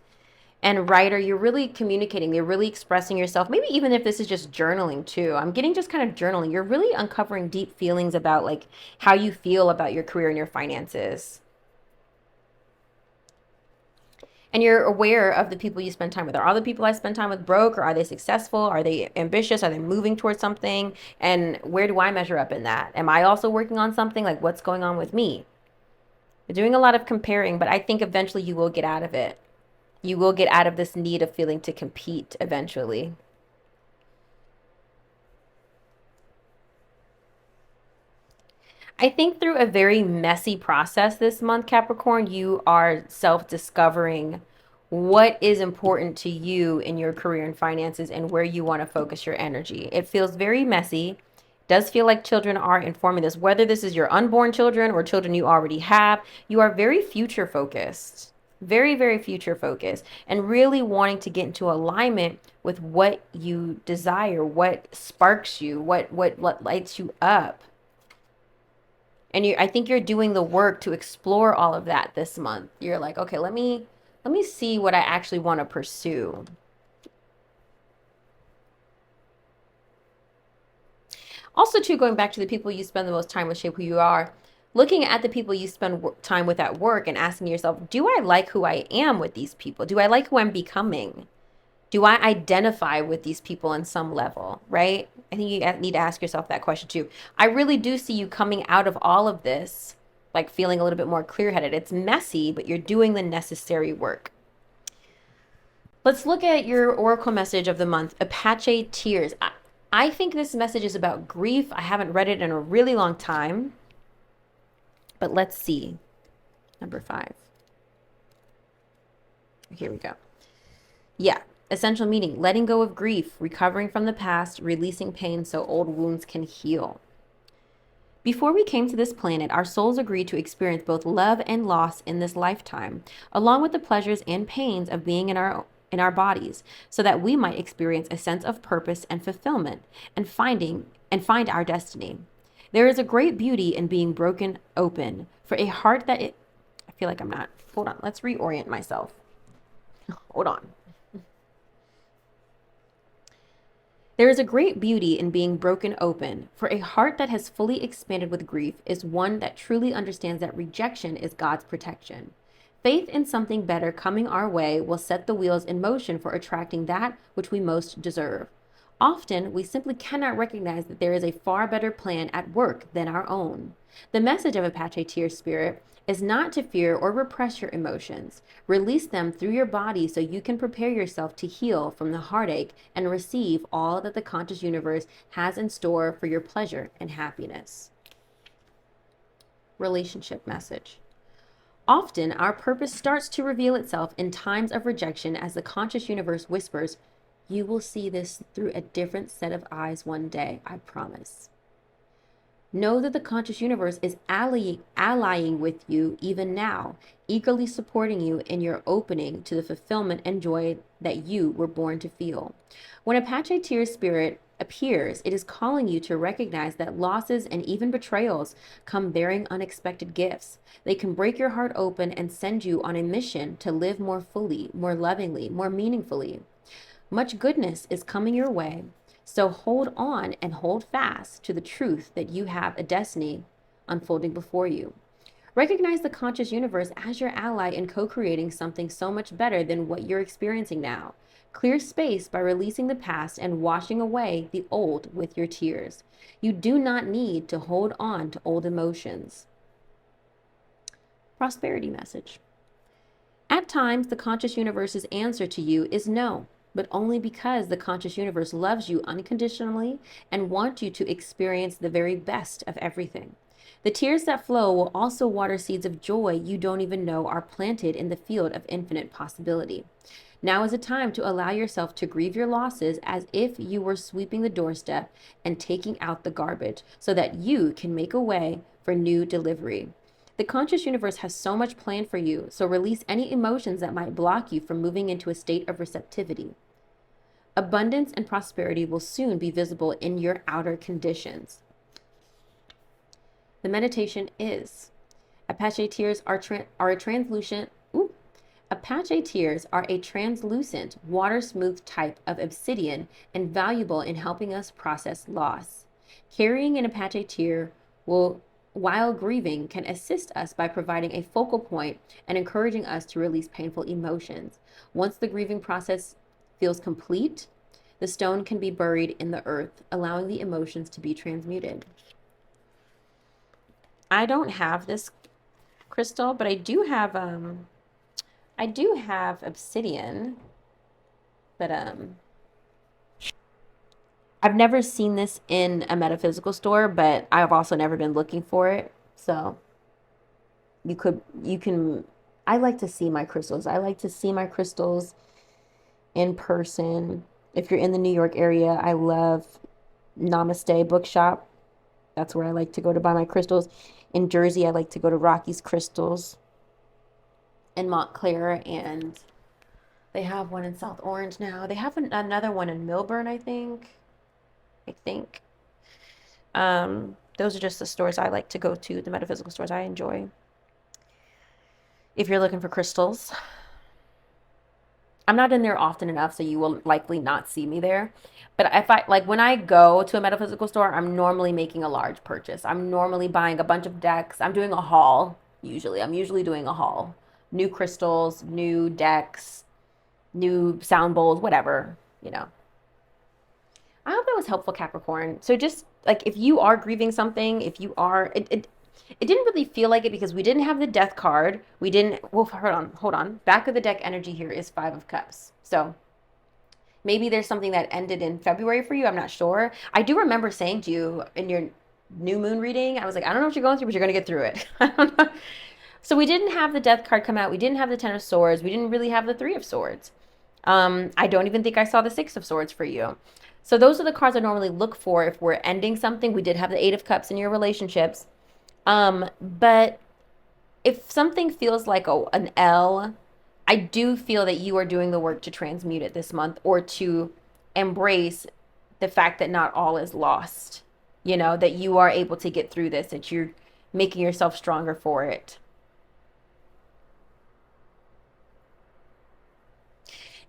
And writer, you're really communicating. You're really expressing yourself. Maybe even if this is just journaling too. I'm getting just kind of journaling. You're really uncovering deep feelings about like how you feel about your career and your finances. And you're aware of the people you spend time with. Are all the people I spend time with broke, or are they successful? Are they ambitious? Are they moving towards something? And where do I measure up in that? Am I also working on something? Like, what's going on with me? You're doing a lot of comparing, but I think eventually you will get out of it. You will get out of this need of feeling to compete eventually. I think through a very messy process this month, Capricorn, you are self-discovering what is important to you in your career and finances and where you want to focus your energy. It feels very messy. Does feel like children are informing this. Whether this is your unborn children or children you already have, you are very future focused. Very, very future focused, and really wanting to get into alignment with what you desire, what sparks you, what lights you up. And I think you're doing the work to explore all of that this month. You're like, okay, let me see what I actually want to pursue. Also, too, going back to the people you spend the most time with shape who you are. Looking at the people you spend time with at work and asking yourself, do I like who I am with these people? Do I like who I'm becoming? Do I identify with these people on some level, right? I think you need to ask yourself that question too. I really do see you coming out of all of this, like feeling a little bit more clear-headed. It's messy, but you're doing the necessary work. Let's look at your oracle message of the month, Apache Tears. I think this message is about grief. I haven't read it in a really long time. But let's see. Number 5. Here we go. Yeah. Essential meaning, letting go of grief, recovering from the past, releasing pain so old wounds can heal. Before we came to this planet, our souls agreed to experience both love and loss in this lifetime, along with the pleasures and pains of being in our bodies, so that we might experience a sense of purpose and fulfillment and find our destiny. There is a great beauty in being broken open for a heart that I feel like I'm not. Hold on. Let's reorient myself. Hold on. There is a great beauty in being broken open, for a heart that has fully expanded with grief is one that truly understands that rejection is God's protection. Faith in something better coming our way will set the wheels in motion for attracting that which we most deserve. Often, we simply cannot recognize that there is a far better plan at work than our own. The message of Apache Tear Spirit is not to fear or repress your emotions. Release them through your body so you can prepare yourself to heal from the heartache and receive all that the conscious universe has in store for your pleasure and happiness. Relationship message. Often, our purpose starts to reveal itself in times of rejection as the conscious universe whispers, "You will see this through a different set of eyes one day, I promise." Know that the conscious universe is allying with you even now, eagerly supporting you in your opening to the fulfillment and joy that you were born to feel. When Apache Tear Spirit appears, it is calling you to recognize that losses and even betrayals come bearing unexpected gifts. They can break your heart open and send you on a mission to live more fully, more lovingly, more meaningfully. Much goodness is coming your way, so hold on and hold fast to the truth that you have a destiny unfolding before you. Recognize the conscious universe as your ally in co-creating something so much better than what you're experiencing now. Clear space by releasing the past and washing away the old with your tears. You do not need to hold on to old emotions. Prosperity message. At times, the conscious universe's answer to you is no. but only because the conscious universe loves you unconditionally and wants you to experience the very best of everything. The tears that flow will also water seeds of joy you don't even know are planted in the field of infinite possibility. Now is a time to allow yourself to grieve your losses as if you were sweeping the doorstep and taking out the garbage so that you can make a way for new delivery. The conscious universe has so much planned for you, so release any emotions that might block you from moving into a state of receptivity. Abundance and prosperity will soon be visible in your outer conditions. The meditation is Apache tears are a translucent. Apache tears are a translucent, water-smooth type of obsidian and valuable in helping us process loss. Carrying an Apache tear while grieving can assist us by providing a focal point and encouraging us to release painful emotions. Once the grieving process feels complete, the stone can be buried in the earth, allowing the emotions to be transmuted. I don't have this crystal, but I do have obsidian, but I've never seen this in a metaphysical store, but I've also never been looking for it. So you can I like to see my crystals. I like to see my crystals in person. If you're in the New York area, I love Namaste Bookshop. That's where I like to go to buy my crystals. In Jersey, I like to go to Rocky's Crystals in Montclair, and they have one in South Orange now. They have another one in Milburn, I think. Those are just the stores I like to go to, the metaphysical stores I enjoy. If you're looking for crystals, I'm not in there often enough, so you will likely not see me there. But when I go to a metaphysical store, I'm normally making a large purchase. I'm normally buying a bunch of decks. I'm doing a haul, usually. I'm usually doing a haul. New crystals, new decks, new sound bowls, whatever, I hope that was helpful, Capricorn. So just like if you are grieving something, if you are, it didn't really feel like it because we didn't have the death card. We didn't, well, hold on. Back of the deck energy here is 5 of Cups. So maybe there's something that ended in February for you. I'm not sure. I do remember saying to you in your new moon reading, I was like, I don't know what you're going through, but you're going to get through it. I don't know. So we didn't have the death card come out. We didn't have the 10 of Swords. We didn't really have the 3 of Swords. I don't even think I saw the 6 of Swords for you. So those are the cards I normally look for if we're ending something. We did have the 8 of Cups in your relationships. But if something feels like an L, I do feel that you are doing the work to transmute it this month or to embrace the fact that not all is lost. That you are able to get through this, that you're making yourself stronger for it.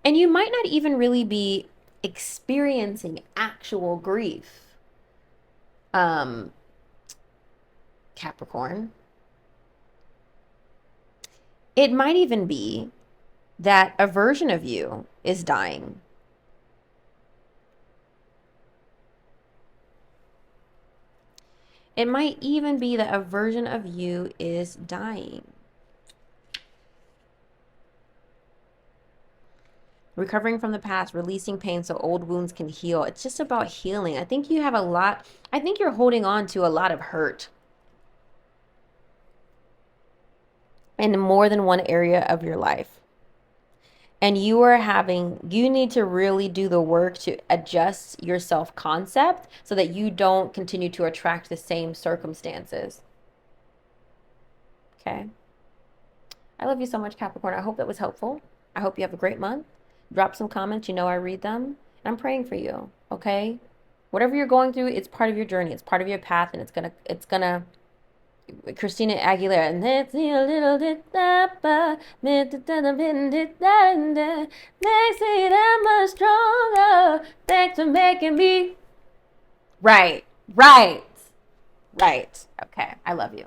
And you might not even really be experiencing actual grief, Capricorn. It might even be that a version of you is dying. It might even be that a version of you is dying. Recovering from the past, releasing pain so old wounds can heal. It's just about healing. I think you have I think you're holding on to a lot of hurt in more than one area of your life. And you need to really do the work to adjust your self-concept so that you don't continue to attract the same circumstances. Okay. I love you so much, Capricorn. I hope that was helpful. I hope you have a great month. Drop some comments. I read them. And I'm praying for you. Okay. Whatever you're going through, it's part of your journey. It's part of your path. And it's gonna, Christina Aguilera, and let's see a little bit they say that much stronger. Thanks for making me right. Okay. I love you.